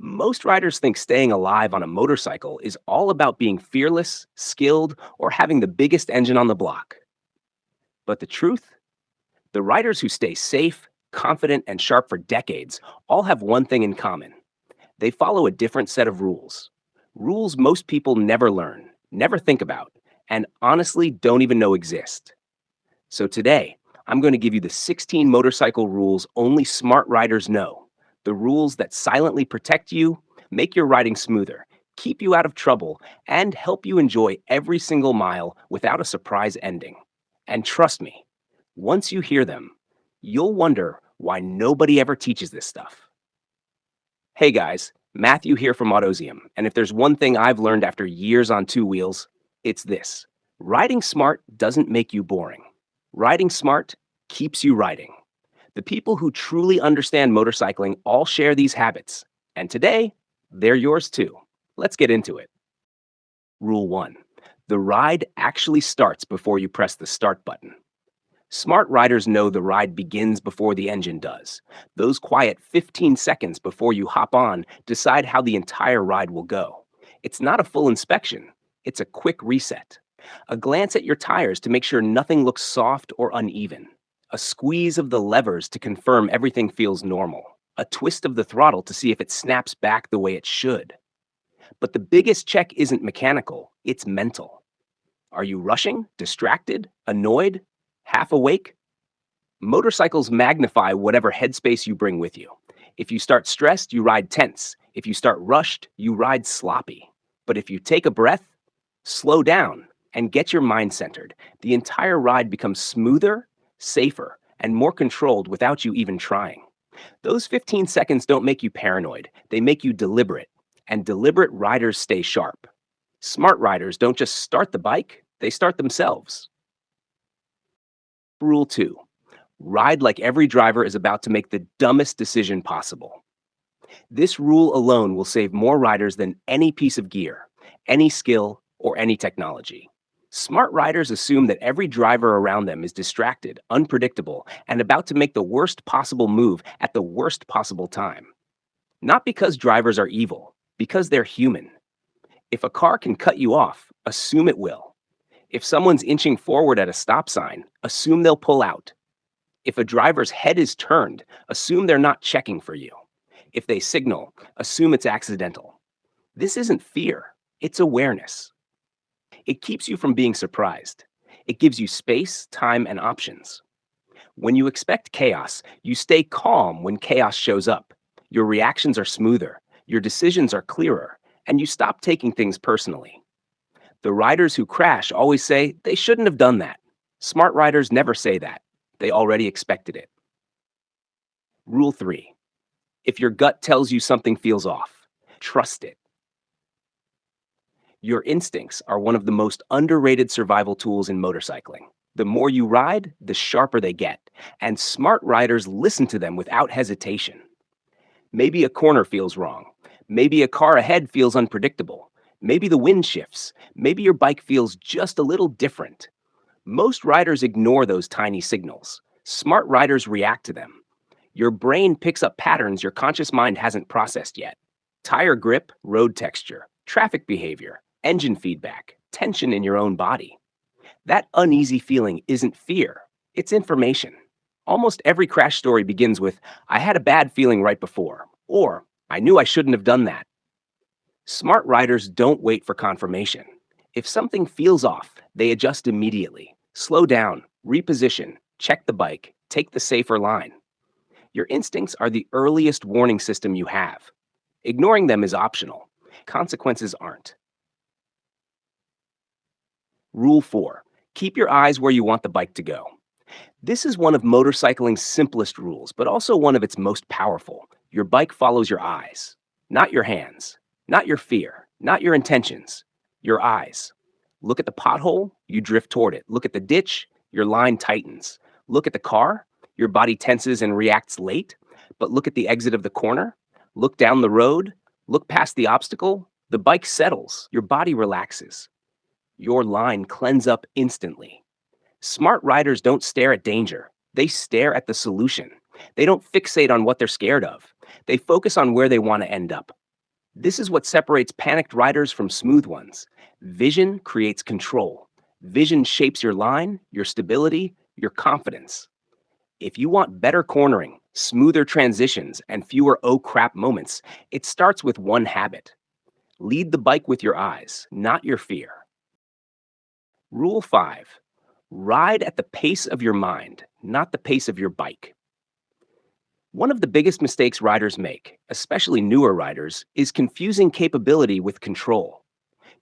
Most riders think staying alive on a motorcycle is all about being fearless, skilled, or having the biggest engine on the block. But the truth? The riders who stay safe, confident, and sharp for decades all have one thing in common. They follow a different set of rules. Rules most people never learn, never think about, and honestly don't even know exist. So today, I'm going to give you the 16 motorcycle rules only smart riders know. The rules that silently protect you, make your riding smoother, keep you out of trouble, and help you enjoy every single mile without a surprise ending. And trust me, once you hear them, you'll wonder why nobody ever teaches this stuff. Hey guys, Matthew here from Autozium, and if there's one thing I've learned after years on two wheels, it's this. Riding smart doesn't make you boring. Riding smart keeps you riding. The people who truly understand motorcycling all share these habits, and today, they're yours too. Let's get into it. Rule 1. The ride actually starts before you press the start button. Smart riders know the ride begins before the engine does. Those quiet 15 seconds before you hop on decide how the entire ride will go. It's not a full inspection, it's a quick reset. A glance at your tires to make sure nothing looks soft or uneven. A squeeze of the levers to confirm everything feels normal. A twist of the throttle to see if it snaps back the way it should. But the biggest check isn't mechanical, it's mental. Are you rushing, distracted, annoyed, half awake? Motorcycles magnify whatever headspace you bring with you. If you start stressed, you ride tense. If you start rushed, you ride sloppy. But if you take a breath, slow down, and get your mind centered, the entire ride becomes smoother, safer, and more controlled without you even trying. Those 15 seconds don't make you paranoid, they make you deliberate. And deliberate riders stay sharp. Smart riders don't just start the bike, they start themselves. Rule 2. Ride like every driver is about to make the dumbest decision possible. This rule alone will save more riders than any piece of gear, any skill, or any technology. Smart riders assume that every driver around them is distracted, unpredictable, and about to make the worst possible move at the worst possible time. Not because drivers are evil, because they're human. If a car can cut you off, assume it will. If someone's inching forward at a stop sign, assume they'll pull out. If a driver's head is turned, assume they're not checking for you. If they signal, assume it's accidental. This isn't fear, it's awareness. It keeps you from being surprised. It gives you space, time, and options. When you expect chaos, you stay calm when chaos shows up. Your reactions are smoother, your decisions are clearer, and you stop taking things personally. The riders who crash always say they shouldn't have done that. Smart riders never say that. They already expected it. Rule 3. If your gut tells you something feels off, trust it. Your instincts are one of the most underrated survival tools in motorcycling. The more you ride, the sharper they get, and smart riders listen to them without hesitation. Maybe a corner feels wrong. Maybe a car ahead feels unpredictable. Maybe the wind shifts. Maybe your bike feels just a little different. Most riders ignore those tiny signals. Smart riders react to them. Your brain picks up patterns your conscious mind hasn't processed yet. Tire grip, road texture, traffic behavior, engine feedback, tension in your own body. That uneasy feeling isn't fear, it's information. Almost every crash story begins with, I had a bad feeling right before, or I knew I shouldn't have done that. Smart riders don't wait for confirmation. If something feels off, they adjust immediately. Slow down, reposition, check the bike, take the safer line. Your instincts are the earliest warning system you have. Ignoring them is optional. Consequences aren't. Rule 4. Keep your eyes where you want the bike to go. This is one of motorcycling's simplest rules, but also one of its most powerful. Your bike follows your eyes, not your hands, not your fear, not your intentions, your eyes. Look at the pothole, you drift toward it. Look at the ditch, your line tightens. Look at the car, your body tenses and reacts late. But look at the exit of the corner, look down the road, look past the obstacle, the bike settles, your body relaxes. Your line cleanses up instantly. Smart riders don't stare at danger. They stare at the solution. They don't fixate on what they're scared of. They focus on where they want to end up. This is what separates panicked riders from smooth ones. Vision creates control. Vision shapes your line, your stability, your confidence. If you want better cornering, smoother transitions, and fewer oh crap moments, it starts with one habit. Lead the bike with your eyes, not your fear. Rule 5. Ride at the pace of your mind, not the pace of your bike. One of the biggest mistakes riders make, especially newer riders, is confusing capability with control.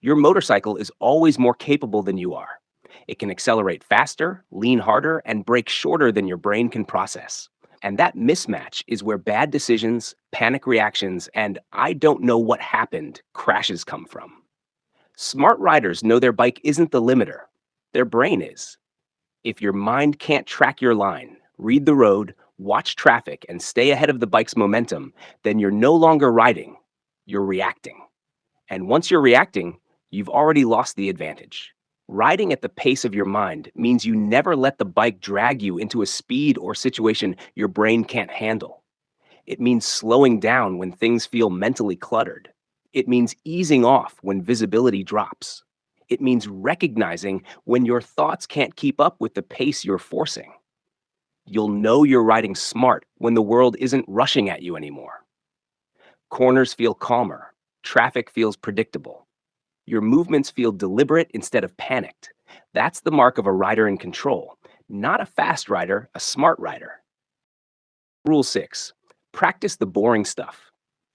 Your motorcycle is always more capable than you are. It can accelerate faster, lean harder, and brake shorter than your brain can process. And that mismatch is where bad decisions, panic reactions, and I don't know what happened crashes come from. Smart riders know their bike isn't the limiter, their brain is. If your mind can't track your line, read the road, watch traffic, and stay ahead of the bike's momentum, then you're no longer riding, you're reacting. And once you're reacting, you've already lost the advantage. Riding at the pace of your mind means you never let the bike drag you into a speed or situation your brain can't handle. It means slowing down when things feel mentally cluttered. It means easing off when visibility drops. It means recognizing when your thoughts can't keep up with the pace you're forcing. You'll know you're riding smart when the world isn't rushing at you anymore. Corners feel calmer. Traffic feels predictable. Your movements feel deliberate instead of panicked. That's the mark of a rider in control. Not a fast rider, a smart rider. Rule 6. Practice the boring stuff.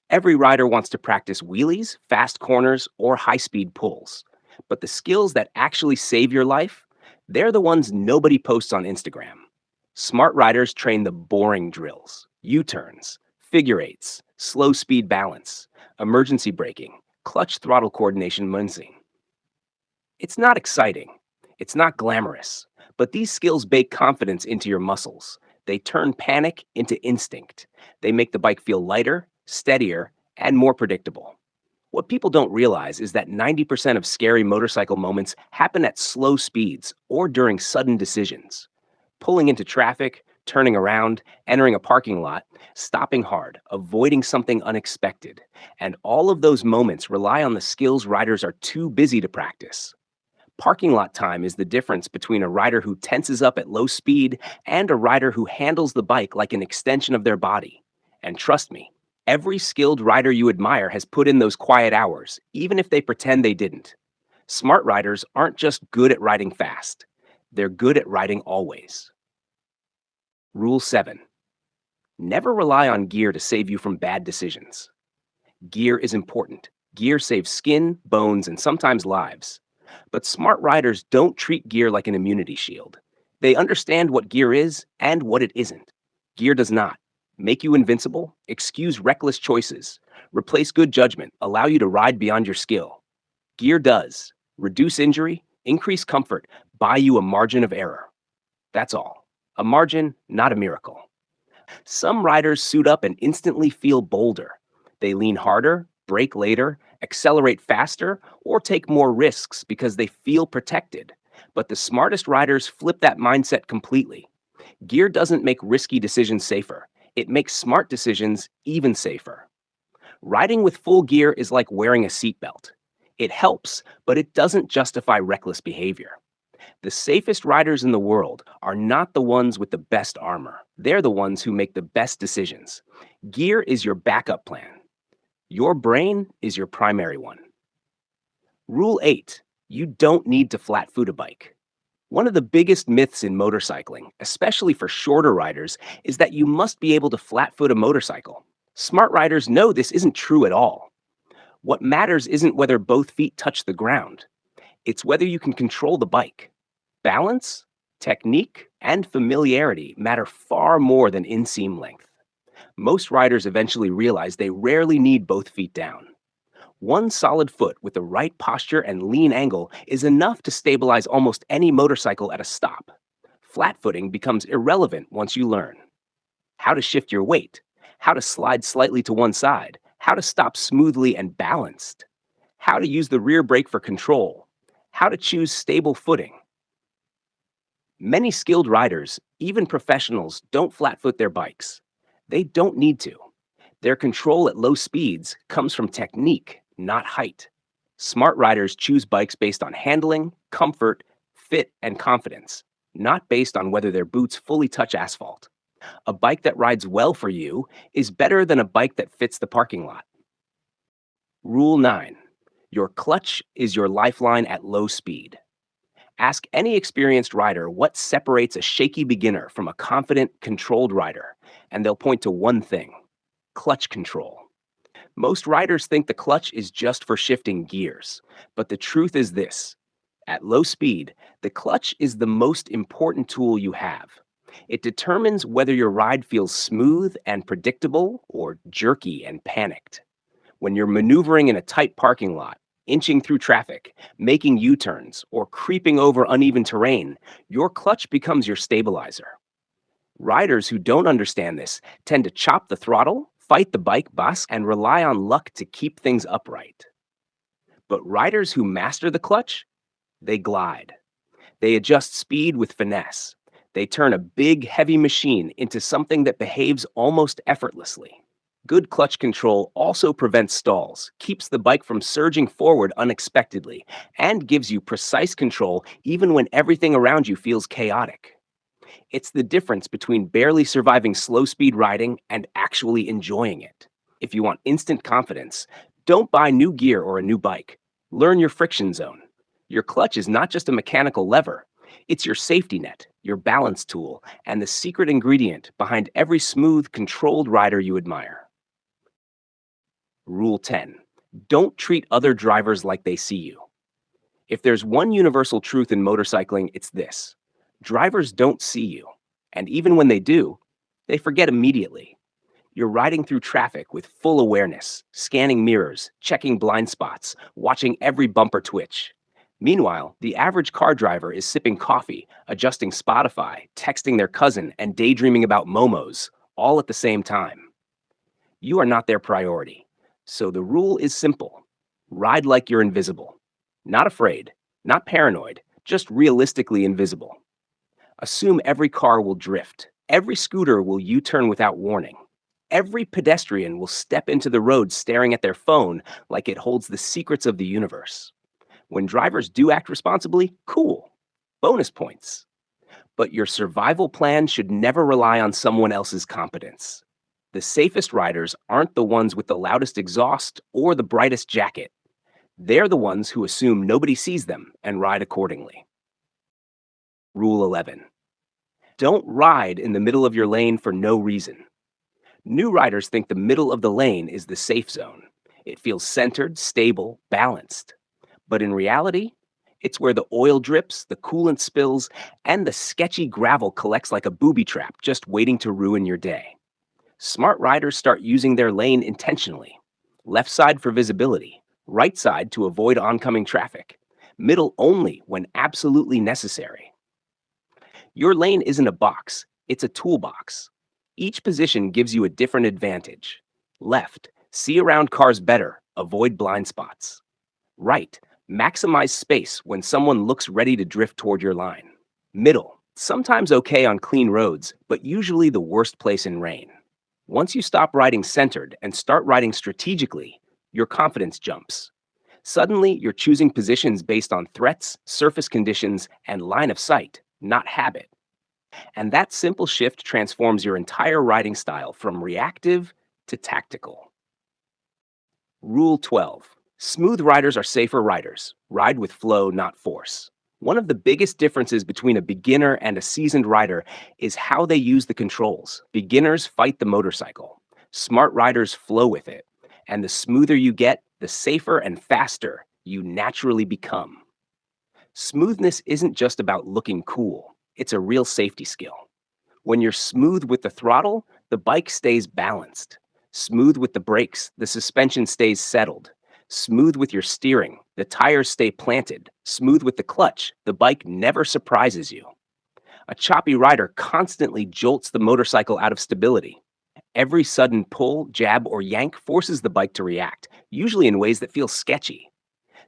Every rider wants to practice wheelies, fast corners, or high-speed pulls. But the skills that actually save your life, they're the ones nobody posts on Instagram. Smart riders train the boring drills, U-turns, figure eights, slow speed balance, emergency braking, clutch throttle coordination munzing. It's not exciting. It's not glamorous. But these skills bake confidence into your muscles. They turn panic into instinct. They make the bike feel lighter, steadier, and more predictable. What people don't realize is that 90% of scary motorcycle moments happen at slow speeds or during sudden decisions. Pulling into traffic, turning around, entering a parking lot, stopping hard, avoiding something unexpected. And all of those moments rely on the skills riders are too busy to practice. Parking lot time is the difference between a rider who tenses up at low speed and a rider who handles the bike like an extension of their body. And trust me, every skilled rider you admire has put in those quiet hours, even if they pretend they didn't. Smart riders aren't just good at riding fast, they're good at riding always. Rule 7. Never rely on gear to save you from bad decisions. Gear is important. Gear saves skin, bones, and sometimes lives. But smart riders don't treat gear like an immunity shield. They understand what gear is and what it isn't. Gear does not make you invincible, excuse reckless choices, replace good judgment, allow you to ride beyond your skill. Gear does reduce injury, increase comfort, buy you a margin of error. That's all. A margin, not a miracle. Some riders suit up and instantly feel bolder. They lean harder, brake later, accelerate faster, or take more risks because they feel protected. But the smartest riders flip that mindset completely. Gear doesn't make risky decisions safer. It makes smart decisions even safer. Riding with full gear is like wearing a seatbelt. It helps, but it doesn't justify reckless behavior. The safest riders in the world are not the ones with the best armor. They're the ones who make the best decisions. Gear is your backup plan. Your brain is your primary one. Rule 8. You don't need to flat-foot a bike. One of the biggest myths in motorcycling, especially for shorter riders, is that you must be able to flat-foot a motorcycle. Smart riders know this isn't true at all. What matters isn't whether both feet touch the ground. It's whether you can control the bike. Balance, technique, and familiarity matter far more than inseam length. Most riders eventually realize they rarely need both feet down. One solid foot with the right posture and lean angle is enough to stabilize almost any motorcycle at a stop. Flat footing becomes irrelevant once you learn how to shift your weight, how to slide slightly to one side, how to stop smoothly and balanced, how to use the rear brake for control, how to choose stable footing. Many skilled riders, even professionals, don't flat foot their bikes. They don't need to. Their control at low speeds comes from technique, not height. Smart riders choose bikes based on handling, comfort, fit, and confidence, not based on whether their boots fully touch asphalt. A bike that rides well for you is better than a bike that fits the parking lot. Rule 9. Your clutch is your lifeline at low speed. Ask any experienced rider what separates a shaky beginner from a confident, controlled rider, and they'll point to one thing: clutch control. Most riders think the clutch is just for shifting gears, but the truth is this: at low speed, the clutch is the most important tool you have. It determines whether your ride feels smooth and predictable or jerky and panicked. When you're maneuvering in a tight parking lot, inching through traffic, making U turns, or creeping over uneven terrain, your clutch becomes your stabilizer. Riders who don't understand this tend to chop the throttle, fight the bike bus, and rely on luck to keep things upright. But riders who master the clutch, they glide. They adjust speed with finesse. They turn a big, heavy machine into something that behaves almost effortlessly. Good clutch control also prevents stalls, keeps the bike from surging forward unexpectedly, and gives you precise control even when everything around you feels chaotic. It's the difference between barely surviving slow speed riding and actually enjoying it. If you want instant confidence, don't buy new gear or a new bike. Learn your friction zone. Your clutch is not just a mechanical lever, it's your safety net, your balance tool, and the secret ingredient behind every smooth, controlled rider you admire. Rule 10. Don't treat other drivers like they see you. If there's one universal truth in motorcycling, it's this: drivers don't see you. And even when they do, they forget immediately. You're riding through traffic with full awareness, scanning mirrors, checking blind spots, watching every bumper twitch. Meanwhile, the average car driver is sipping coffee, adjusting Spotify, texting their cousin, and daydreaming about momos, all at the same time. You are not their priority. So the rule is simple: ride like you're invisible. Not afraid, not paranoid, just realistically invisible. Assume every car will drift, every scooter will U turn without warning. Every pedestrian will step into the road staring at their phone like it holds the secrets of the universe. When drivers do act responsibly, cool. Bonus points. But your survival plan should never rely on someone else's competence. The safest riders aren't the ones with the loudest exhaust or the brightest jacket. They're the ones who assume nobody sees them and ride accordingly. Rule 11. Don't ride in the middle of your lane for no reason. New riders think the middle of the lane is the safe zone. It feels centered, stable, balanced. But in reality, it's where the oil drips, the coolant spills, and the sketchy gravel collects like a booby trap just waiting to ruin your day. Smart riders start using their lane intentionally. Left side for visibility, right side to avoid oncoming traffic, middle only when absolutely necessary. Your lane isn't a box, it's a toolbox. Each position gives you a different advantage. Left, see around cars better, avoid blind spots. Right, maximize space when someone looks ready to drift toward your line. Middle, sometimes okay on clean roads, but usually the worst place in rain. Once you stop riding centered and start riding strategically, your confidence jumps. Suddenly, you're choosing positions based on threats, surface conditions, and line of sight, not habit. And that simple shift transforms your entire riding style from reactive to tactical. Rule 12. Smooth riders are safer riders. Ride with flow, not force. One of the biggest differences between a beginner and a seasoned rider is how they use the controls. Beginners fight the motorcycle. Smart riders flow with it. And the smoother you get, the safer and faster you naturally become. Smoothness isn't just about looking cool. It's a real safety skill. When you're smooth with the throttle, the bike stays balanced. Smooth with the brakes, the suspension stays settled. Smooth with your steering, the tires stay planted. Smooth with the clutch, the bike never surprises you. A choppy rider constantly jolts the motorcycle out of stability. Every sudden pull, jab, or yank forces the bike to react, usually in ways that feel sketchy.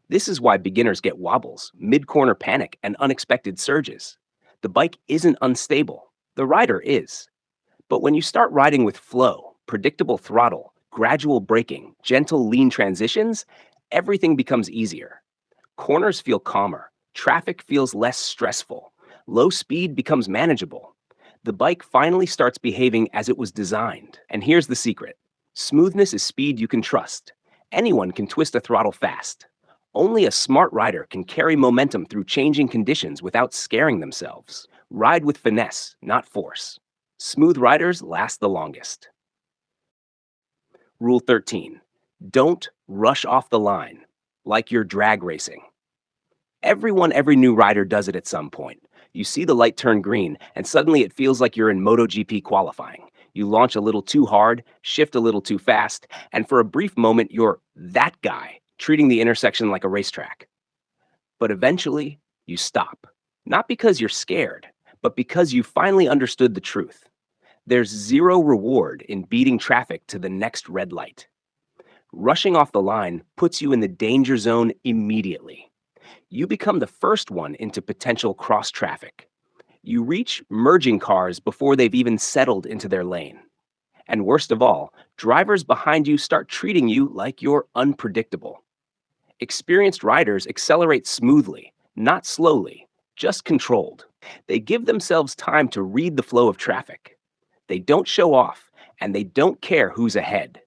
This is why beginners get wobbles, mid-corner panic, and unexpected surges. The bike isn't unstable. The rider is. But when you start riding with flow, predictable throttle, Gradual braking, gentle lean transitions, everything becomes easier. Corners feel calmer. Traffic feels less stressful. Low speed becomes manageable. The bike finally starts behaving as it was designed. And here's the secret: smoothness is speed you can trust. Anyone can twist a throttle fast. Only a smart rider can carry momentum through changing conditions without scaring themselves. Ride with finesse, not force. Smooth riders last the longest. Rule 13: don't rush off the line like you're drag racing. Every new rider does it at some point. You see the light turn green, and suddenly it feels like you're in MotoGP qualifying. You launch a little too hard, shift a little too fast, and for a brief moment, you're that guy, treating the intersection like a racetrack. But eventually, you stop. Not because you're scared, but because you finally understood the truth. There's zero reward in beating traffic to the next red light. Rushing off the line puts you in the danger zone immediately. You become the first one into potential cross traffic. You reach merging cars before they've even settled into their lane. And worst of all, drivers behind you start treating you like you're unpredictable. Experienced riders accelerate smoothly, not slowly, just controlled. They give themselves time to read the flow of traffic. They don't show off, and they don't care who's ahead.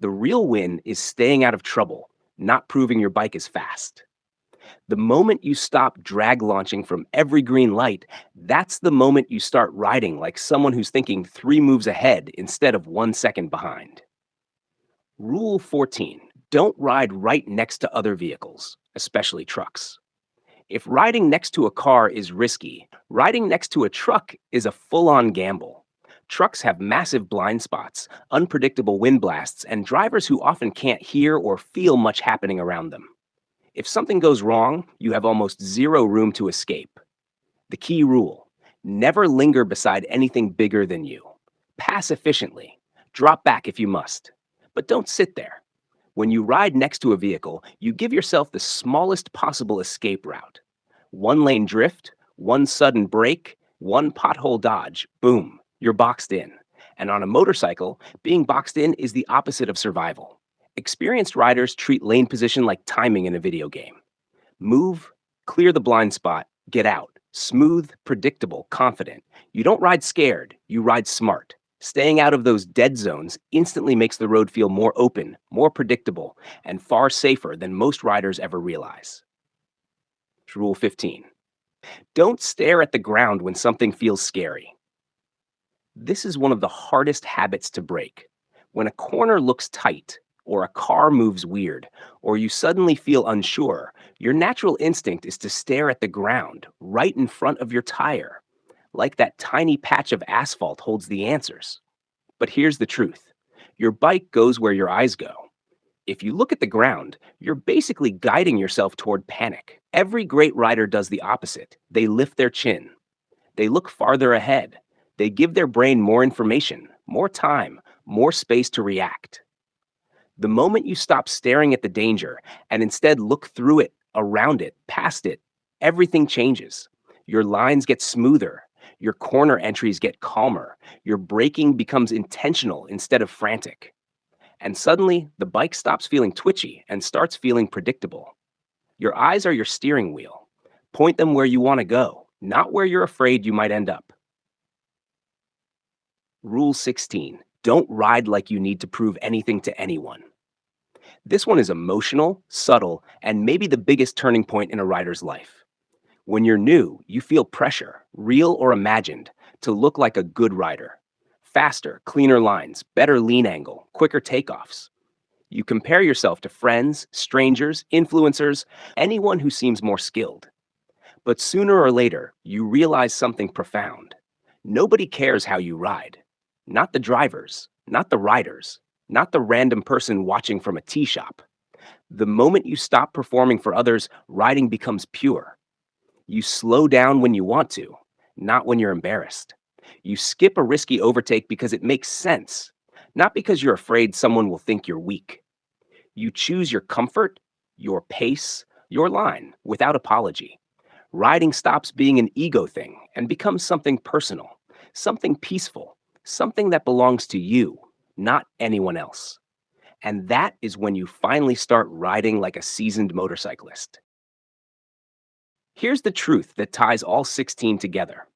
The real win is staying out of trouble, not proving your bike is fast. The moment you stop drag launching from every green light, that's the moment you start riding like someone who's thinking 3 moves ahead instead of 1 second behind. Rule 14: don't ride right next to other vehicles, especially trucks. If riding next to a car is risky, riding next to a truck is a full on gamble. Trucks have massive blind spots, unpredictable wind blasts, and drivers who often can't hear or feel much happening around them. If something goes wrong, you have almost zero room to escape. The key rule: never linger beside anything bigger than you. Pass efficiently. Drop back if you must. But don't sit there. When you ride next to a vehicle, you give yourself the smallest possible escape route. One lane drift, one sudden break, one pothole dodge, boom, you're boxed in. And on a motorcycle, being boxed in is the opposite of survival. Experienced riders treat lane position like timing in a video game. Move, clear the blind spot, get out. Smooth, predictable, confident. You don't ride scared, you ride smart. Staying out of those dead zones instantly makes the road feel more open, more predictable, and far safer than most riders ever realize. Rule 15: don't stare at the ground when something feels scary. This is one of the hardest habits to break. When a corner looks tight, or a car moves weird, or you suddenly feel unsure, your natural instinct is to stare at the ground, right in front of your tire, like that tiny patch of asphalt holds the answers. But here's the truth: your bike goes where your eyes go. If you look at the ground, you're basically guiding yourself toward panic. Every great rider does the opposite. They lift their chin. They look farther ahead. They give their brain more information, more time, more space to react. The moment you stop staring at the danger and instead look through it, around it, past it, everything changes. Your lines get smoother. Your corner entries get calmer. Your braking becomes intentional instead of frantic. And suddenly, the bike stops feeling twitchy and starts feeling predictable. Your eyes are your steering wheel. Point them where you want to go, not where you're afraid you might end up. Rule 16: don't ride like you need to prove anything to anyone. This one is emotional, subtle, and maybe the biggest turning point in a rider's life. When you're new, you feel pressure, real or imagined, to look like a good rider. Faster, cleaner lines, better lean angle, quicker takeoffs. You compare yourself to friends, strangers, influencers, anyone who seems more skilled. But sooner or later, you realize something profound. Nobody cares how you ride. Not the drivers, not the riders, not the random person watching from a tea shop. The moment you stop performing for others, riding becomes pure. You slow down when you want to, not when you're embarrassed. You skip a risky overtake because it makes sense, not because you're afraid someone will think you're weak. You choose your comfort, your pace, your line without apology. Riding stops being an ego thing and becomes something personal, something peaceful, something that belongs to you, not anyone else. And that is when you finally start riding like a seasoned motorcyclist. Here's the truth that ties all 16 together.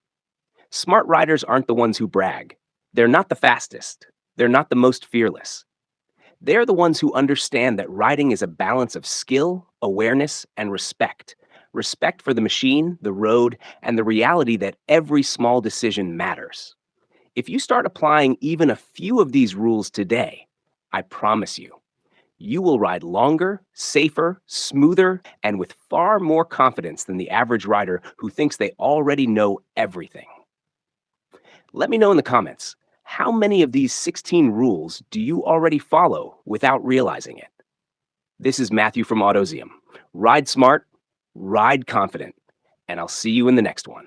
Smart riders aren't the ones who brag. They're not the fastest. They're not the most fearless. They're the ones who understand that riding is a balance of skill, awareness, and respect. Respect for the machine, the road, and the reality that every small decision matters. If you start applying even a few of these rules today, I promise you will ride longer, safer, smoother, and with far more confidence than the average rider who thinks they already know everything. Let me know in the comments, how many of these 16 rules do you already follow without realizing it? This is Matthew from Autozium. Ride smart, ride confident, and I'll see you in the next one.